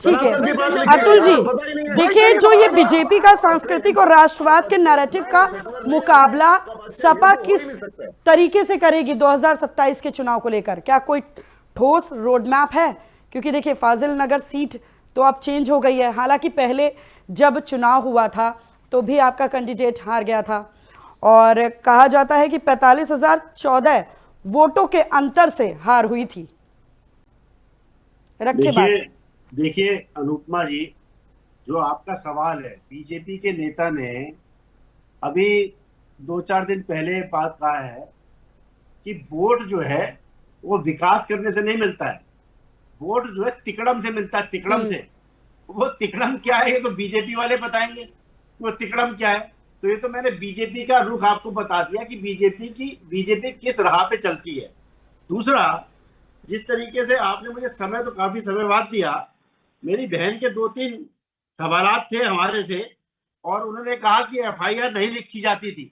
ठीक है अतुल जी, देखिए जो ये बीजेपी का सांस्कृतिक और राष्ट्रवाद के नैरेटिव का मुकाबला सपा किस तरीके से करेगी 2027 के चुनाव को लेकर, क्या कोई ठोस रोड मैप है? क्योंकि देखिए फाजिल नगर सीट तो अब चेंज हो गई है, हालांकि पहले जब चुनाव हुआ था तो भी आपका कैंडिडेट हार गया था और कहा जाता है कि 45,014 वोटों के अंतर से हार हुई थी। रखे बात। देखिए अनुपमा जी, जो आपका सवाल है, बीजेपी के नेता ने अभी 2-4 दिन पहले बात कहा है कि वोट जो है वो विकास करने से नहीं मिलता है, वोट जो है तिकड़म से मिलता है, तिकड़म से। वो तिकड़म क्या है ये तो बीजेपी वाले बताएंगे, वो तिकड़म क्या है। तो ये तो मैंने बीजेपी का रुख आपको बता दिया कि बीजेपी किस राह पे चलती है। दूसरा, जिस तरीके से आपने मुझे समय तो काफी समय बाद दिया, मेरी बहन के 2-3 सवालात थे हमारे से और उन्होंने कहा कि एफआईआर नहीं लिखी जाती थी।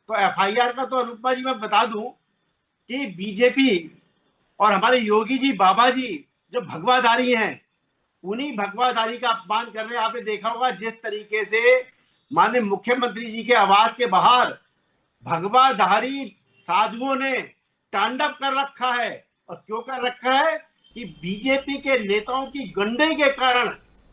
तो एफआईआर का तो अनुपमा जी मैं बता दूं कि बीजेपी और हमारे योगी जी बाबा जी जो भगवाधारी हैं, उन्हीं भगवाधारी का अपमान कर रहे हैं। आपने देखा होगा जिस तरीके से माननीय मुख्यमंत्री जी के आवास के बाहर भगवाधारी साधुओं ने तांडव कर रखा है। और क्यों कर रखा है कि बीजेपी के नेताओं की गंडे के कारण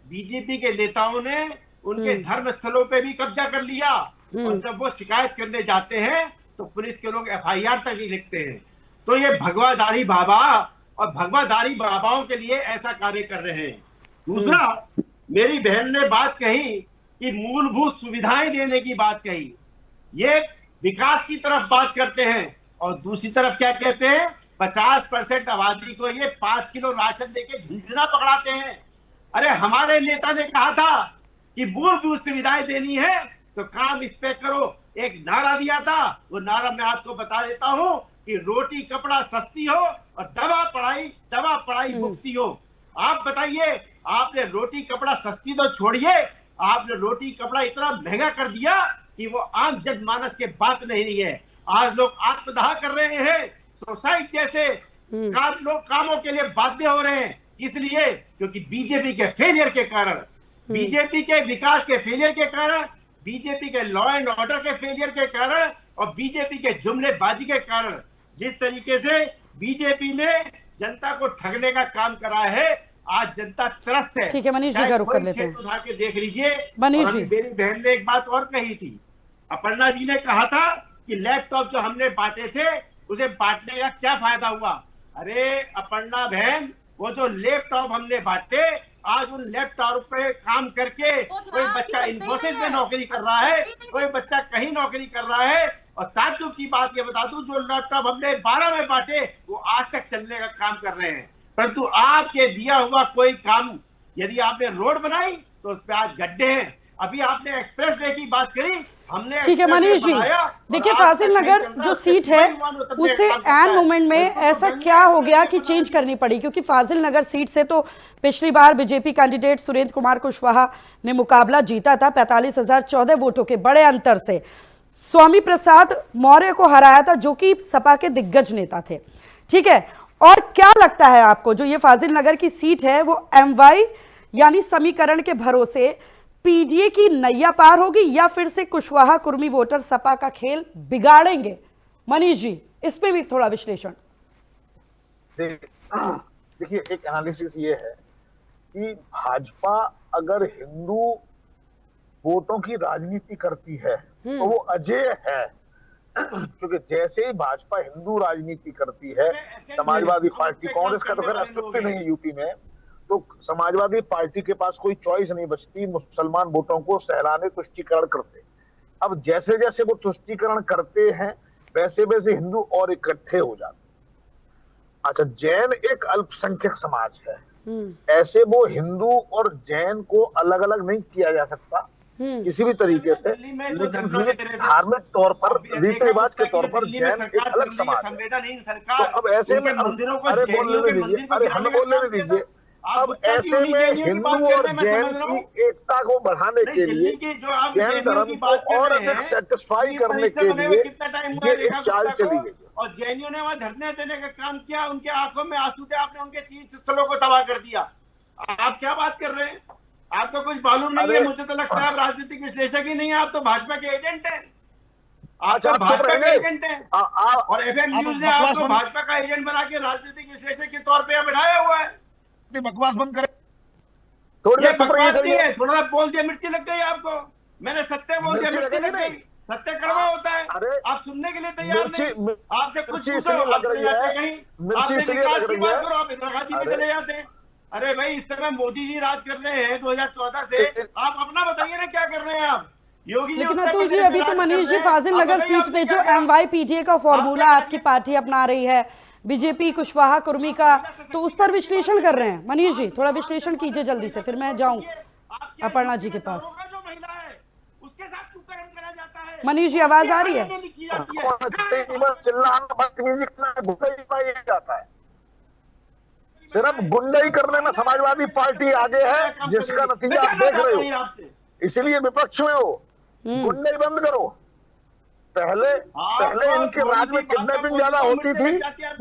बीजेपी के नेताओं ने उनके धर्म स्थलों पे भी कब्जा कर लिया और जब वो शिकायत करने जाते हैं तो पुलिस के लोग एफआईआर तक नहीं लिखते हैं। तो ये भगवाधारी बाबा और भगवाधारी बाबाओं के लिए ऐसा कार्य कर रहे हैं। दूसरा, मेरी बहन ने बात कही कि मूलभूत सुविधाएं देने की बात कही, ये विकास की तरफ बात करते हैं और दूसरी तरफ क्या कहते हैं, 50% आबादी को ये 5 किलो राशन देके झुंझुना पकड़ाते हैं। अरे हमारे नेता ने कहा था कि मूलभूत सुविधाएं देनी है तो काम इस पे करो, एक नारा दिया था, वो नारा मैं आपको बता देता हूं कि रोटी कपड़ा सस्ती हो और दवा पढ़ाई मुफ्ती हो। आप बताइए, आपने रोटी कपड़ा सस्ती तो छोड़िए, आपने रोटी कपड़ा इतना महंगा कर दिया कि वो आम जनमानस के बात नहीं है। आज लोग आत्मदाह कर रहे हैं, सोसाइटी जैसे लोग कामों के लिए बाध्य हो रहे हैं। इसलिए क्योंकि बीजेपी के फेलियर के कारण, बीजेपी के विकास के फेलियर के कारण, बीजेपी के लॉ एंड ऑर्डर के फेलियर के कारण और बीजेपी के जुमलेबाजी के कारण जिस तरीके से बीजेपी ने जनता को ठगने का काम करा है, आज जनता त्रस्त है। ठीक है मनीष जी का रुख कर लेते हैं। उठा के देख लीजिए। मनीष जी, मेरी बहन ने एक बात और कही थी, अपर्णा जी ने कहा था कि लैपटॉप जो हमने बांटे थे उसे बांटने का क्या फायदा हुआ। अरे अपर्णा बहन, वो जो लैपटॉप हमने बांटे, आज उन लैपटॉप पे काम करके कोई बच्चा इन्फोसिस में नौकरी कर रहा है, कोई बच्चा कहीं नौकरी कर रहा है। और ताज्जुब की बात ये बता दूं, जो लैपटॉप हमने 12 में बांटे वो आज तक चलने का काम कर रहे हैं, परंतु आपके दिया हुआ कोई काम, यदि आपने रोड बनाई तो उस पे आज गड्ढे हैं। अभी आपने एक्सप्रेस वे की बात करी, हमने ठीक है मनीष जी, देखिए फाजिल नगर जो सीट है उसे एन मोमेंट में ऐसा क्या हो गया कि चेंज करनी पड़ी? क्योंकि फाजिल नगर सीट से तो पिछली बार बीजेपी कैंडिडेट सुरेंद्र कुमार कुशवाहा ने मुकाबला जीता था 45,014 वोटों के बड़े अंतर से, स्वामी प्रसाद मौर्य को हराया था जो कि सपा के दिग्गज नेता थे। ठीक है, और क्या लगता है आपको जो ये फाजिल नगर की सीट है वो एमवाई यानी समीकरण के भरोसे पीडीए की नैया पार होगी या फिर से कुशवाहा कुर्मी वोटर सपा का खेल बिगाड़ेंगे? मनीष जी, इसमें भी थोड़ा विश्लेषण। देखिए एक एनालिसिस ये है कि भाजपा अगर हिंदू वोटों की राजनीति करती है तो वो अजेय है, क्योंकि जैसे ही भाजपा हिंदू राजनीति करती है, समाजवादी पार्टी, कांग्रेस का तो खैर अस्तित्व नहीं है यूपी में, तो समाजवादी पार्टी के पास कोई चॉइस नहीं बचती मुसलमान वोटों को सहलाने, तुष्टीकरण करते। अब जैसे जैसे वो तुष्टीकरण करते हैं वैसे वैसे हिंदू और इकट्ठे हो जाते। अच्छा, जैन एक अल्पसंख्यक समाज है, ऐसे वो हिंदू और जैन को अलग अलग नहीं किया जा सकता किसी भी तरीके से, लेकिन धार्मिक तौर पर, रीति रिवाज के तौर पर जैन एक अलग समाज है। तो अब ऐसे में अरे हमें बोलने दीजिए, अब ऐसे में हिंदू और जैन की एकता को बढ़ाने के लिए, जैन धर्म को और अधिक सेटिस्फाई करने के लिए ये एक चाल चली गई। और जैनियों ने वहां धरने देने का काम किया, उनके आंखों में आंसू थे, आपने उनके तीर्थ स्थलों को तबाह कर दिया। आप क्या बात कर रहे हैं? आपको कुछ मालूम नहीं है। मुझे तो लगता है आप राजनीतिक विश्लेषक ही नहीं है, आप तो भाजपा के एजेंट हैं। आप तो भाजपा के एजेंट हैं। और एफएम न्यूज ने आपको भाजपा का एजेंट बना के राजनीतिक विश्लेषक के तौर पे बिठाया हुआ है। बकवास बंद करें। ये बकवास नहीं है, थोड़ा सा बोल दिया मिर्ची लग गई आपको। मैंने सत्य बोल दिया मिर्ची लग गई। सत्य कड़वा होता है, आप सुनने के लिए तैयार नहीं। आपसे कुछ पूछो, आप चले जाते हैं कहीं। आपसे विकास की बात करो, आप इंदिरा गांधी पे चले जाते हैं। अरे भाई, इस समय मोदी जी राज कर रहे हैं 2014 से। आप अपना बताइए ना, क्या कर रहे हैं आप? योगी जी। लेकिन अतुल जी, अभी तो मनीष जी फाजिल नगर सीट पे जो MYPDA का फॉर्मूला आपकी पार्टी अपना रही है, बीजेपी कुशवाहा कुर्मी का, तो उस पर विश्लेषण कर रहे हैं। मनीष जी थोड़ा विश्लेषण कीजिए जल्दी से, फिर मैं जाऊं अपर्णा जी के पास। मनीष जी आवाज आ रही है? सिर्फ गुंडाई करने में समाजवादी पार्टी आगे है, जिसका नतीजा आप देख रहे हो। इसीलिए विपक्ष में हो। गुंडाई बंद करो। पहले इनके राज में किडनैपिंग ज्यादा होती थी,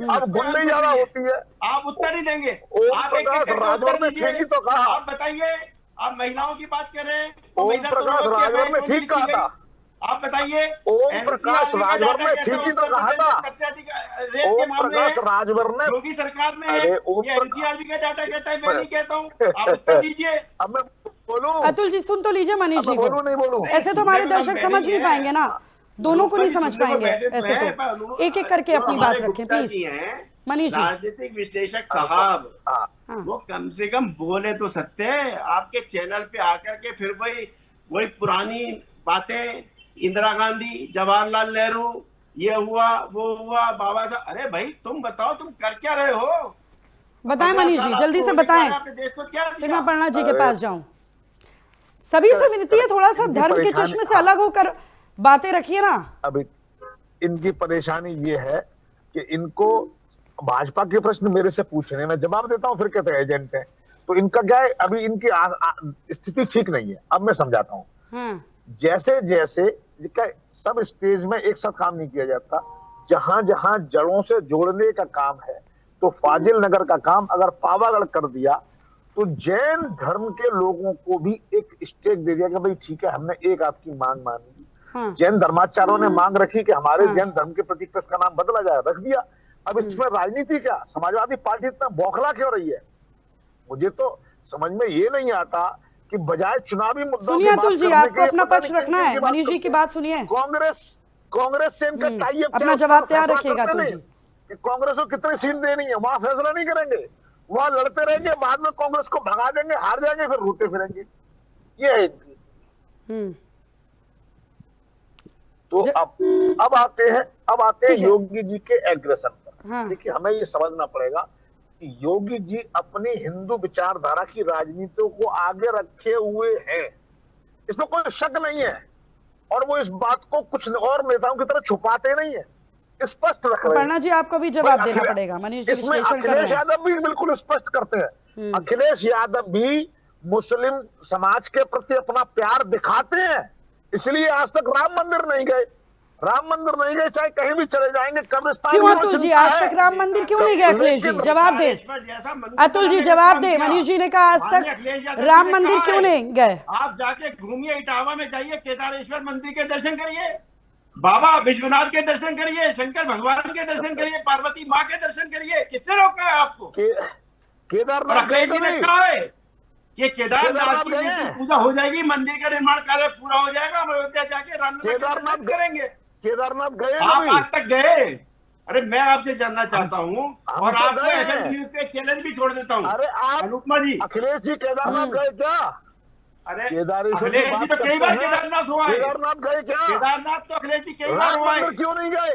अब गुंडाई ज्यादा होती है। आप उत्तर नहीं देंगे। ओम प्रकाश राजभर में ठीक ही तो कहा। आप बताइए, आप महिलाओं की बात कर रहे हैं। ओम प्रकाश राजभर में ठीक कहा था। आप बताइए, ओम प्रकाश राजभर ने ठीक ही तो कहा था। सबसे अधिक रेप के मामले राजभर ने योगी सरकार में है। ये एनसीआरबी का डाटा कहता है, मैं नहीं कहता हूँ। आप उत्तर दीजिए। अब मैं बोलूं? अतुल जी सुन तो लीजिए मनीष जी को। नहीं बोलूं? ऐसे तो हमारे दर्शक समझ नहीं पाएंगे ना, दोनों को नहीं समझ पाएंगे। ऐसे तो एक एक करके अपनी बात रखें प्लीज। मनीष जी, राजनीतिक विश्लेषक साहब, वो कम से कम बोले तो सत्य। आपके चैनल पे आकर के फिर वही पुरानी बातें, इंदिरा गांधी, जवाहरलाल नेहरू, ये हुआ वो हुआ, बाबा साहब। अरे भाई, तुम बताओ, तुम कर क्या रहे हो? बताएं मनीष जी, जल्दी से बताएं, फिर मैं अपर्णा जी के पास जाऊं। सभी से विनती है, थोड़ा सा धर्म के चश्मे से अलग होकर बातें रखिए ना। अभी इनकी परेशानी ये है कि इनको भाजपा के प्रश्न मेरे से पूछने में जवाब देता हूं, फिर कहते हैं एजेंट है। तो इनका क्या है, अभी इनकी स्थिति ठीक नहीं है। अब मैं समझाता हूँ। जैसे जैसे सब स्टेज में एक साथ काम नहीं किया जाता। जहां जहां जड़ों से जोड़ने का काम है, तो फाजिल नगर का काम अगर पावागढ़ कर दिया, तो जैन धर्म के लोगों को भी एक स्टेक दे दिया कि भाई ठीक है, हमने एक आपकी मांग मानी। जैन धर्माचार्यों ने मांग रखी कि हमारे जैन धर्म के प्रतीक पर इसका नाम बदला जाए, रख दिया। अब इसमें राजनीति क्या? समाजवादी पार्टी इतना बौखला क्यों रही है? मुझे तो समझ में ये नहीं आता कि बजाय चुनावी मुद्दों सुनिए अतुल जी, आपको अपना पक्ष रखना है। मनीष जी की बात सुनिए। कांग्रेस से इनका टाई अप, अपना जवाब तैयार रखिएगा अतुल जी। कांग्रेस को कितनी सीट देनी है वहां फैसला नहीं करेंगे, वहां लड़ते रहेंगे, बाद में कांग्रेस को भगा देंगे, हार जाएंगे, फिर रोते फिरेंगे। ये है इनकी। तो अब आते हैं योगी जी के एग्रेशन पर। देखिए, हमें ये समझना पड़ेगा कि योगी जी अपनी हिंदू विचारधारा की राजनीति को आगे रखे हुए हैं, इसमें कोई शक नहीं है। और वो इस बात को कुछ और नेताओं की तरह छुपाते नहीं है, स्पष्ट रख रहे हैं। अपर्णा जी, आपको भी जवाब देना पड़ेगा। मनीष जी विश्लेषण कर रहे हैं। अखिलेश यादव भी बिल्कुल स्पष्ट करते हैं। अखिलेश यादव भी मुस्लिम समाज के प्रति अपना प्यार दिखाते हैं, इसलिए आज तक राम मंदिर नहीं गए। चाहे कहीं भी चले जाएंगे, कब्रिस्तान। क्यों अतुल जी, आज तक राम मंदिर क्यों नहीं गए? अखिलेश जी जवाब दे। अतुल जी जवाब दे। मनीष जी ने कहा आज तक राम मंदिर क्यों नहीं गए? आप जाके घूमिए, इटावा में जाइए, केदारेश्वर मंदिर के दर्शन करिए, बाबा विश्वनाथ के दर्शन करिए, शंकर भगवान के दर्शन करिए, पार्वती माँ के दर्शन करिए। किसने रोका है आपको? केदारनाथ। अखिलेश जी ने कहा है कि केदारनाथ की जिस दिन पूजा हो जाएगी, मंदिर का निर्माण कार्य पूरा हो जाएगा, हम अयोध्या जाके रामलला के दर्शन करेंगे। केदारनाथ गए? आप आज तक गए? अरे मैं आपसे जानना चाहता हूँ, और आपको एफएम न्यूज पे चैलेंज भी छोड़ देता हूँ। अरे आप अनुपमा जी, अखिलेश जी केदारनाथ गए क्या? अरे अखिलेश जी तो कई बार केदारनाथ हुआ है। केदारनाथ गए क्या? केदारनाथ तो अखिलेश जी कई बार हुआ है। क्यों नहीं गए?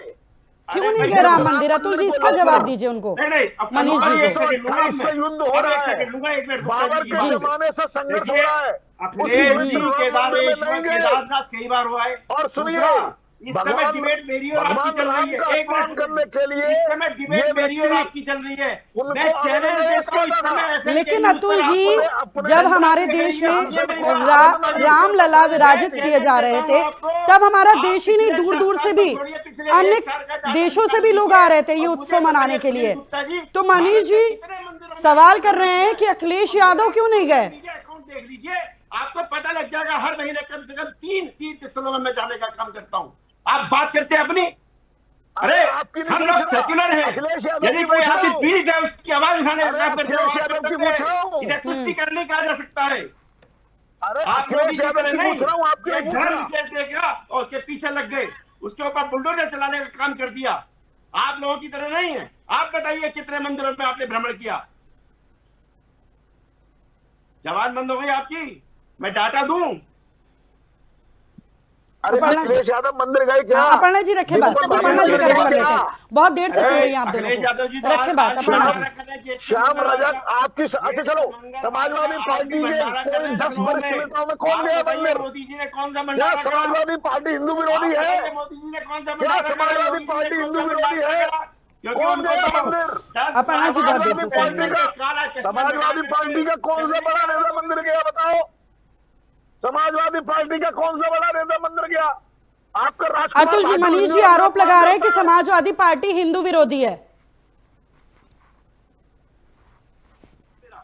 क्यों नहीं गए राम मंदिर? अतुल जी इसका जवाब दीजिए उनको। नहीं, मनीष जी युद्ध हो रहा है, बाबर के जमाने से संघर्ष हो रहा है। अखिलेश जी केदारनाथ कई बार हुआ है। और सुनिए, इस समय डिबेट मेरी और आपकी चल रही है। एक मिनट करने के लिए इस समय डिबेट मेरी और आपकी चल रही है। मैं चैलेंज देखता हूँ इस समय। लेकिन अतुल जी, जब हमारे देश में रामलला विराजित किए जा रहे थे, तब हमारा देश ही नहीं, दूर दूर से भी अन्य देशों से भी लोग आ रहे थे ये उत्सव मनाने के लिए। तो मनीष जी सवाल कर रहे हैं कि अखिलेश यादव क्यों नहीं गए। अकाउंट देख लीजिए, आपको पता लग जाएगा। हर महीने कम से कम 3 तीर्थस्थलों में मैं जाने का काम करता हूँ। आप बात करते हैं अपनी। अरे हम लोग सेक्युलर हैं। यदि कोई आदमी पीड़ित है उसकी आवाज उठाने का काम करते हैं। इसे कुश्ती करने कहा जा सकता है। आप मोदी की तरह नहीं एक धर्म विशेष देखा और उसके पीछे लग गए, उसके ऊपर बुलडोजर चलाने का काम कर दिया। आप लोगों की तरह नहीं है। आप बताइए कितने मंदिरों में आपने भ्रमण किया? जवान बंद हो गई आपकी, मैं डाटा दूं? अरे अखिलेश यादव मंदिर गए क्या? अपर्णा जी रखे बात, अपर्णा जी कर लेते हैं। बहुत देर से सुन रही हैं आप दोनों को। रखे बात अपर्णा जी। श्याम रजक आपकी अच्छा चलो, समाजवादी पार्टी के 10 वर्ष नेताओं में कौन गया मंदिर? मोदी जी ने कौन सा भंडारा करा? समाजवादी पार्टी हिंदू विरोधी है? मोदी जी ने कौन सा क्या समाजवादी पार्टी हिंदू विरोधी है? कौन गया मंदिर? अपर्णा जी बहुत देर से सुन रही हैं। समाजवादी पार्टी का कौन सा बड़ा नेता मंदिर गया बताओ? समाजवादी पार्टी का कौन सा बड़ा नेता मंदिर गया? आपका राष्ट्रवादी अतुल जी, मनीष जी आरोप लगा रहे हैं कि समाजवादी पार्टी हिंदू विरोधी है।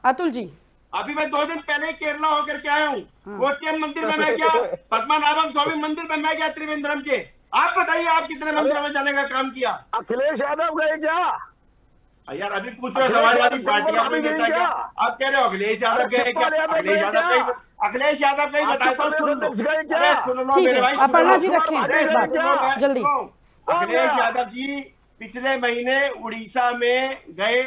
अतुल जी, अभी मैं 2 दिन पहले केरला होकर के आया हूँ। कोट्यम मंदिर में मैं गया, पद्मनाभम स्वामी मंदिर में मैं गया, त्रिवेंद्रम के। आप बताइए आप कितने मंदिरों में जाने का काम किया? अखिलेश यादव गए क्या? यार अभी पूछ रहे हो समाजवादी पार्टी का कोई नेता क्या? आप कह रहे हो अखिलेश यादव गए क्या? अखिलेश यादव कहीं बताए तो सुन लो। अरे सुन लो मेरे भाई, अपर्णा जी रखें जल्दी। अखिलेश यादव जी पिछले महीने उड़ीसा में गए,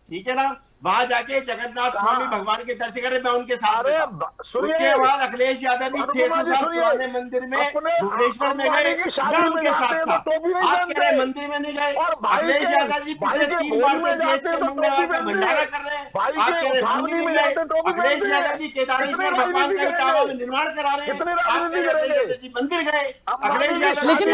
ठीक है ना? वहां जाके जगन्नाथ स्वामी भगवान के दर्शन करे, मैं उनके साथ था। उसके बाद अखिलेश यादव भी 600 साल पुराने मंदिर में भुवनेश्वर में गए, मैं उनके साथ था। आप कह रहे मंदिर में नहीं गए? अखिलेश यादव जी पिछले 3 बार से ज्येष्ठ मंगलवार का भंडारा कर रहे हैं। आप कह रहे मंदिर नहीं गए? अखिलेश यादव जी केदारेश्वर भगवान का इटावा में निर्माण करा रहे हैं। आप कह रहे अखिलेश यादव जी मंदिर गए? अखिलेश यादव